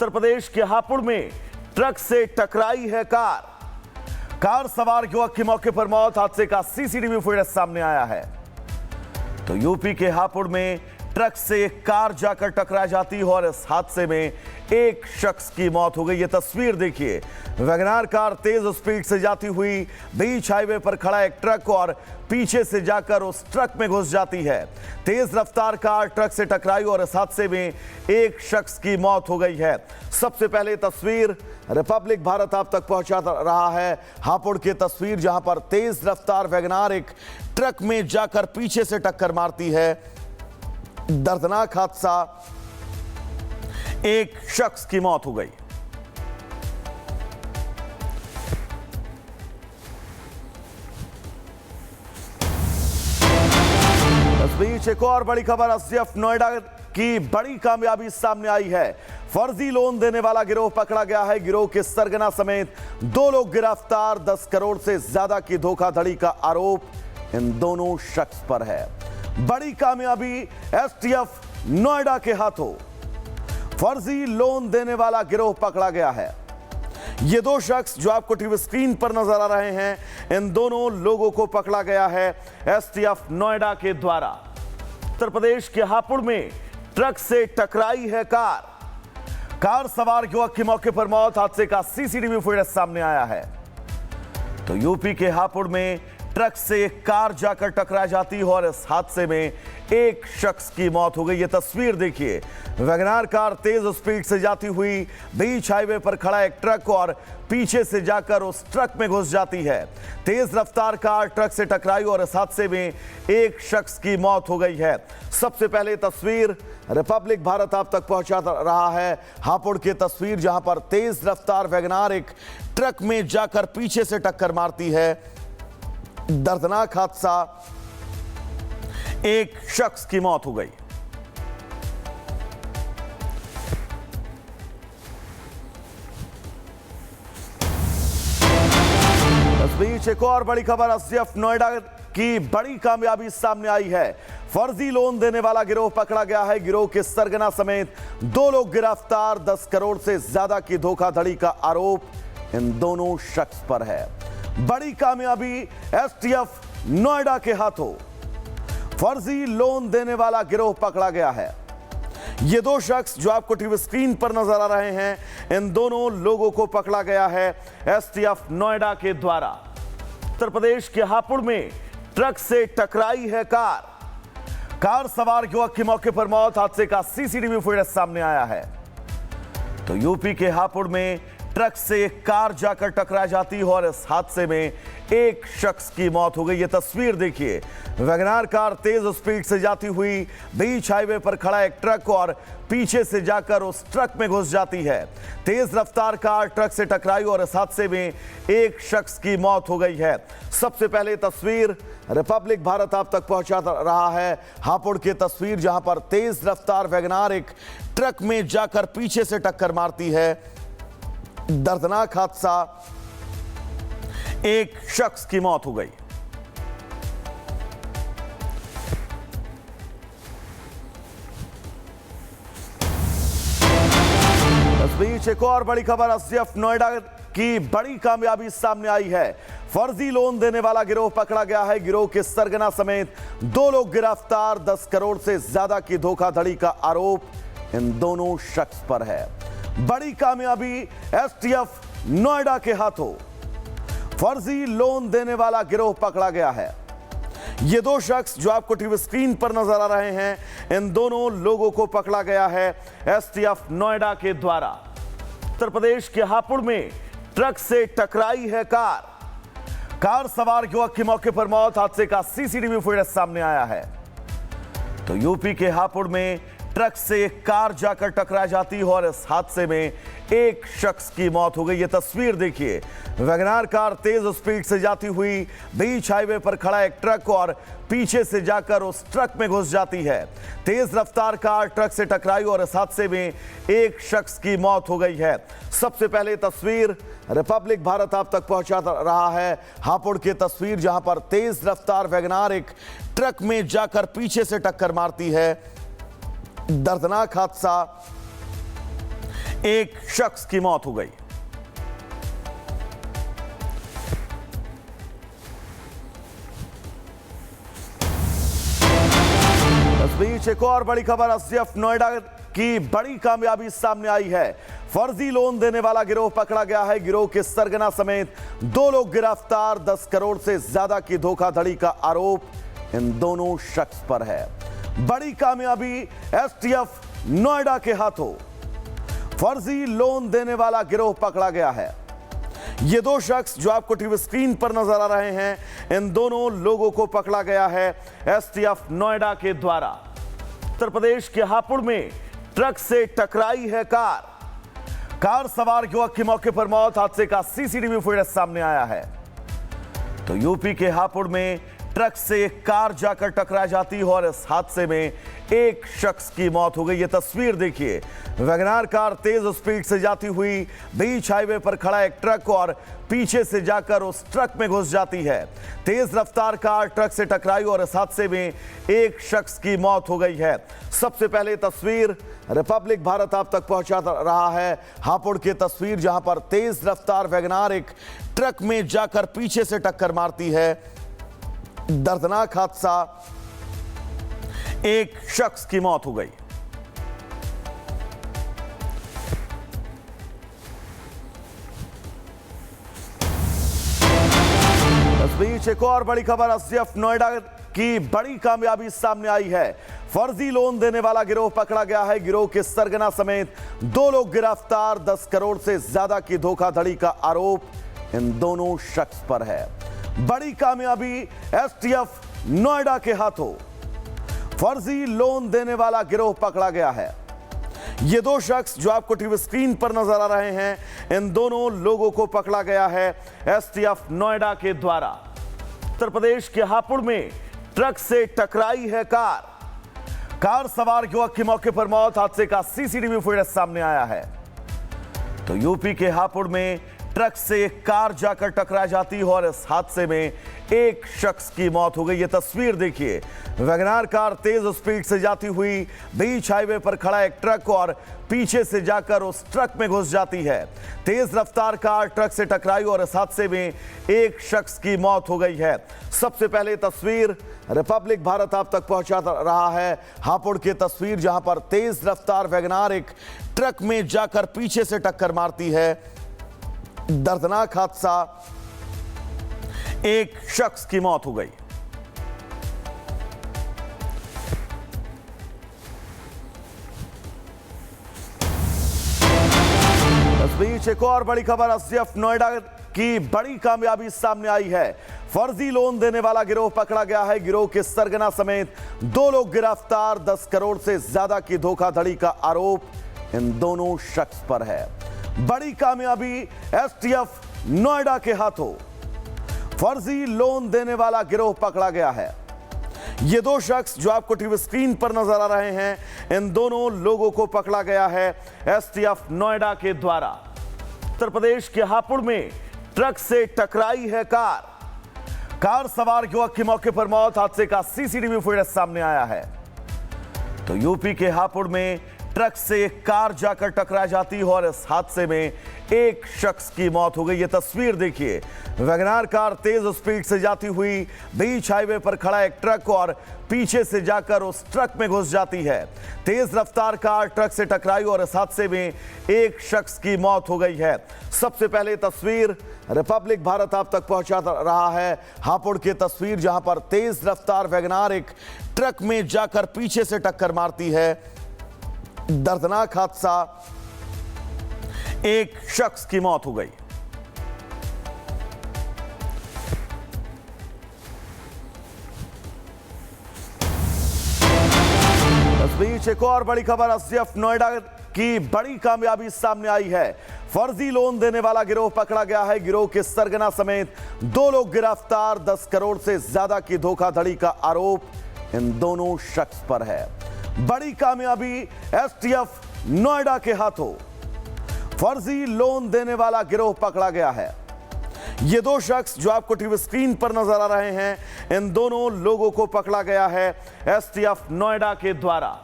उत्तर प्रदेश के हापुड़ में ट्रक से टकराई है कार सवार युवक की मौके पर मौत। हादसे का सीसीटीवी फुटेज सामने आया है। तो यूपी के हापुड़ में ट्रक से कार जाकर टकरा जाती है और इस हादसे में एक शख्स की मौत हो गई। ये तस्वीर देखिए, वैगनार कार तेज स्पीड से जाती हुई बीच हाईवे पर खड़ा एक ट्रक और पीछे से जाकर उस ट्रक में घुस जाती है। तेज रफ्तार कार ट्रक से टकराई और इस हादसे में एक शख्स की मौत हो गई है। सबसे पहले तस्वीर रिपब्लिक भारत आप तक पहुंचा रहा है। हापुड़ की तस्वीर जहां पर तेज रफ्तार वैगनार एक ट्रक में जाकर पीछे से टक्कर मारती है। दर्दनाक हादसा, एक शख्स की मौत हो गई। इस बीच एक और बड़ी खबर, एसटीएफ नोएडा की बड़ी कामयाबी सामने आई है। फर्जी लोन देने वाला गिरोह पकड़ा गया है। गिरोह के सरगना समेत 2 लोग गिरफ्तार। 10 करोड़ से ज्यादा की धोखाधड़ी का आरोप इन दोनों शख्स पर है। बड़ी कामयाबी एसटीएफ नोएडा के हाथों। फर्जी लोन देने वाला गिरोह पकड़ा गया है। ये 2 शख्स जो आपको टीवी स्क्रीन पर नजर आ रहे हैं, इन दोनों लोगों को पकड़ा गया है एसटीएफ नोएडा के द्वारा। उत्तर प्रदेश के हापुड़ में ट्रक से टकराई है कार सवार युवक की मौके पर मौत। हादसे का सीसीटीवी फुटेज सामने आया है। तो यूपी के हापुड़ में ट्रक से कार जाकर टकरा जाती है और इस हादसे में एक शख्स की मौत हो गई। ये तस्वीर देखिए, वैगनार कार तेज स्पीड से जाती हुई बीच हाईवे पर खड़ा एक ट्रक और पीछे से जाकर उस ट्रक में घुस जाती है। तेज रफ्तार कार ट्रक से टकराई और इस हादसे में एक शख्स की मौत हो गई है। सबसे पहले तस्वीर रिपब्लिक भारत आप तक पहुंचा रहा है। हापुड़ की तस्वीर जहां पर तेज रफ्तार वैगनार एक ट्रक में जाकर पीछे से टक्कर मारती है। दर्दनाक हादसा, एक शख्स की मौत हो गई। इस बीच एक और बड़ी खबर, एसटीएफ नोएडा की बड़ी कामयाबी सामने आई है। फर्जी लोन देने वाला गिरोह पकड़ा गया है। गिरोह के सरगना समेत 2 लोग गिरफ्तार। 10 करोड़ से ज्यादा की धोखाधड़ी का आरोप इन दोनों शख्स पर है। बड़ी कामयाबी एसटीएफ नोएडा के हाथों। फर्जी लोन देने वाला गिरोह पकड़ा गया है। ये 2 शख्स जो आपको टीवी स्क्रीन पर नजर आ रहे हैं, इन दोनों लोगों को पकड़ा गया है एसटीएफ नोएडा के द्वारा। उत्तर प्रदेश के हापुड़ में ट्रक से टकराई है कार सवार युवक की मौके पर मौत। हादसे का सीसीटीवी फुटेज सामने आया है। तो यूपी के हापुड़ में ट्रक से कार जाकर टकरा जाती है और इस हादसे में एक शख्स की मौत हो गई। ये तस्वीर देखिए, वैगनार कार तेज स्पीड से जाती हुई बीच हाईवे पर खड़ा एक ट्रक और पीछे से जाकर उस ट्रक में घुस जाती है। तेज रफ्तार कार ट्रक से टकराई और इस हादसे में एक शख्स की मौत हो गई है। सबसे पहले तस्वीर रिपब्लिक भारत आप तक पहुंचा रहा है। हापुड़ की तस्वीर जहां पर तेज रफ्तार वैगनार एक ट्रक में जाकर पीछे से टक्कर मारती है। दर्दनाक हादसा, एक शख्स की मौत हो गई। इस बीच एक और बड़ी खबर, एसटीएफ नोएडा की बड़ी कामयाबी सामने आई है। फर्जी लोन देने वाला गिरोह पकड़ा गया है। गिरोह के सरगना समेत 2 लोग गिरफ्तार। 10 करोड़ से ज्यादा की धोखाधड़ी का आरोप इन दोनों शख्स पर है। बड़ी कामयाबी एसटीएफ नोएडा के हाथों। फर्जी लोन देने वाला गिरोह पकड़ा गया है। ये 2 शख्स जो आपको टीवी स्क्रीन पर नजर आ रहे हैं, इन दोनों लोगों को पकड़ा गया है एसटीएफ नोएडा के द्वारा। उत्तर प्रदेश के हापुड़ में ट्रक से टकराई है कार सवार युवक की मौके पर मौत। हादसे का सीसीटीवी फुटेज सामने आया है। तो यूपी के हापुड़ में ट्रक से कार जाकर टकरा जाती है और इस हादसे में एक शख्स की मौत हो गई। ये तस्वीर देखिए, वैगनार कार तेज स्पीड से जाती हुई बीच हाईवे पर खड़ा एक ट्रक और पीछे से जाकर उस ट्रक में घुस जाती है। तेज रफ्तार कार ट्रक से टकराई और इस हादसे में एक शख्स की मौत हो गई है। सबसे पहले तस्वीर रिपब्लिक भारत आप तक पहुंचा रहा है। हापुड़ की तस्वीर जहां पर तेज रफ्तार वैगनार एक ट्रक में जाकर पीछे से टक्कर मारती है। दर्दनाक हादसा, एक शख्स की मौत हो गई। इस बीच एक और बड़ी खबर, एसटीएफ नोएडा की बड़ी कामयाबी सामने आई है। फर्जी लोन देने वाला गिरोह पकड़ा गया है। गिरोह के सरगना समेत 2 लोग गिरफ्तार। 10 करोड़ से ज्यादा की धोखाधड़ी का आरोप इन दोनों शख्स पर है। बड़ी कामयाबी एसटीएफ नोएडा के हाथों। फर्जी लोन देने वाला गिरोह पकड़ा गया है। ये 2 शख्स जो आपको टीवी स्क्रीन पर नजर आ रहे हैं, इन दोनों लोगों को पकड़ा गया है एसटीएफ नोएडा के द्वारा। उत्तर प्रदेश के हापुड़ में ट्रक से टकराई है कार सवार युवक की मौके पर मौत। हादसे का सीसीटीवी फुटेज सामने आया है। तो यूपी के हापुड़ में ट्रक से कार जाकर टकरा जाती है और इस हादसे में एक शख्स की मौत हो गई। ये तस्वीर देखिए, वैगनार कार तेज स्पीड से जाती हुई बीच हाईवे पर खड़ा एक ट्रक और पीछे से जाकर उस ट्रक में घुस जाती है। तेज रफ्तार कार ट्रक से टकराई और इस हादसे में एक शख्स की मौत हो गई है। सबसे पहले तस्वीर रिपब्लिक भारत आप तक पहुंचा रहा है। हापुड़ की तस्वीर जहां पर तेज रफ्तार वैगनार एक ट्रक में जाकर पीछे से टक्कर मारती है। दर्दनाक हादसा, एक शख्स की मौत हो गई। इस बीच एक और बड़ी खबर, एसटीएफ नोएडा की बड़ी कामयाबी सामने आई है। फर्जी लोन देने वाला गिरोह पकड़ा गया है। गिरोह के सरगना समेत 2 लोग गिरफ्तार। 10 करोड़ से ज्यादा की धोखाधड़ी का आरोप इन दोनों शख्स पर है। बड़ी कामयाबी एसटीएफ नोएडा के हाथों। फर्जी लोन देने वाला गिरोह पकड़ा गया है। ये 2 शख्स जो आपको टीवी स्क्रीन पर नजर आ रहे हैं, इन दोनों लोगों को पकड़ा गया है एसटीएफ नोएडा के द्वारा। उत्तर प्रदेश के हापुड़ में ट्रक से टकराई है कार सवार युवक की मौके पर मौत। हादसे का सीसीटीवी फुटेज सामने आया है। तो यूपी के हापुड़ में ट्रक से कार जाकर टकरा जाती है और इस हादसे में एक शख्स की मौत हो गई। ये तस्वीर देखिए, वैगनार कार तेज स्पीड से जाती हुई बीच हाईवे पर खड़ा एक ट्रक और पीछे से जाकर उस ट्रक में घुस जाती है। तेज रफ्तार कार ट्रक से टकराई और इस हादसे में एक शख्स की मौत हो गई है। सबसे पहले तस्वीर रिपब्लिक भारत आप तक पहुंचा रहा है। हापुड़ की तस्वीर जहां पर तेज रफ्तार वैगनार एक ट्रक में जाकर पीछे से टक्कर मारती है। दर्दनाक हादसा, एक शख्स की मौत हो गई। इस बीच एक और बड़ी खबर, एसटीएफ नोएडा की बड़ी कामयाबी सामने आई है। फर्जी लोन देने वाला गिरोह पकड़ा गया है। गिरोह के सरगना समेत 2 लोग गिरफ्तार। 10 करोड़ से ज्यादा की धोखाधड़ी का आरोप इन दोनों शख्स पर है। बड़ी कामयाबी एसटीएफ नोएडा के हाथों। फर्जी लोन देने वाला गिरोह पकड़ा गया है। ये 2 शख्स जो आपको टीवी स्क्रीन पर नजर आ रहे हैं, इन दोनों लोगों को पकड़ा गया है एसटीएफ नोएडा के द्वारा। उत्तर प्रदेश के हापुड़ में ट्रक से टकराई है कार सवार युवक की मौके पर मौत। हादसे का सीसीटीवी फुटेज सामने आया है। तो यूपी के हापुड़ में ट्रक से कार जाकर टकरा जाती है और इस हादसे में एक शख्स की मौत हो गई। ये तस्वीर देखिए, वैगनार कार तेज स्पीड से जाती हुई बीच हाईवे पर खड़ा एक ट्रक और पीछे से जाकर उस ट्रक में घुस जाती है। तेज रफ्तार कार ट्रक से टकराई और इस हादसे में एक शख्स की मौत हो गई है। सबसे पहले तस्वीर रिपब्लिक भारत आप तक पहुंचा रहा है। हापुड़ की तस्वीर जहां पर तेज रफ्तार वैगनार एक ट्रक में जाकर पीछे से टक्कर मारती है। दर्दनाक हादसा, एक शख्स की मौत हो गई। इस बीच एक और बड़ी खबर, एसटीएफ नोएडा की बड़ी कामयाबी सामने आई है। फर्जी लोन देने वाला गिरोह पकड़ा गया है। गिरोह के सरगना समेत 2 लोग गिरफ्तार। 10 करोड़ से ज्यादा की धोखाधड़ी का आरोप इन दोनों शख्स पर है। बड़ी कामयाबी एसटीएफ नोएडा के हाथों। फर्जी लोन देने वाला गिरोह पकड़ा गया है। ये 2 शख्स जो आपको टीवी स्क्रीन पर नजर आ रहे हैं, इन दोनों लोगों को पकड़ा गया है एसटीएफ नोएडा के द्वारा।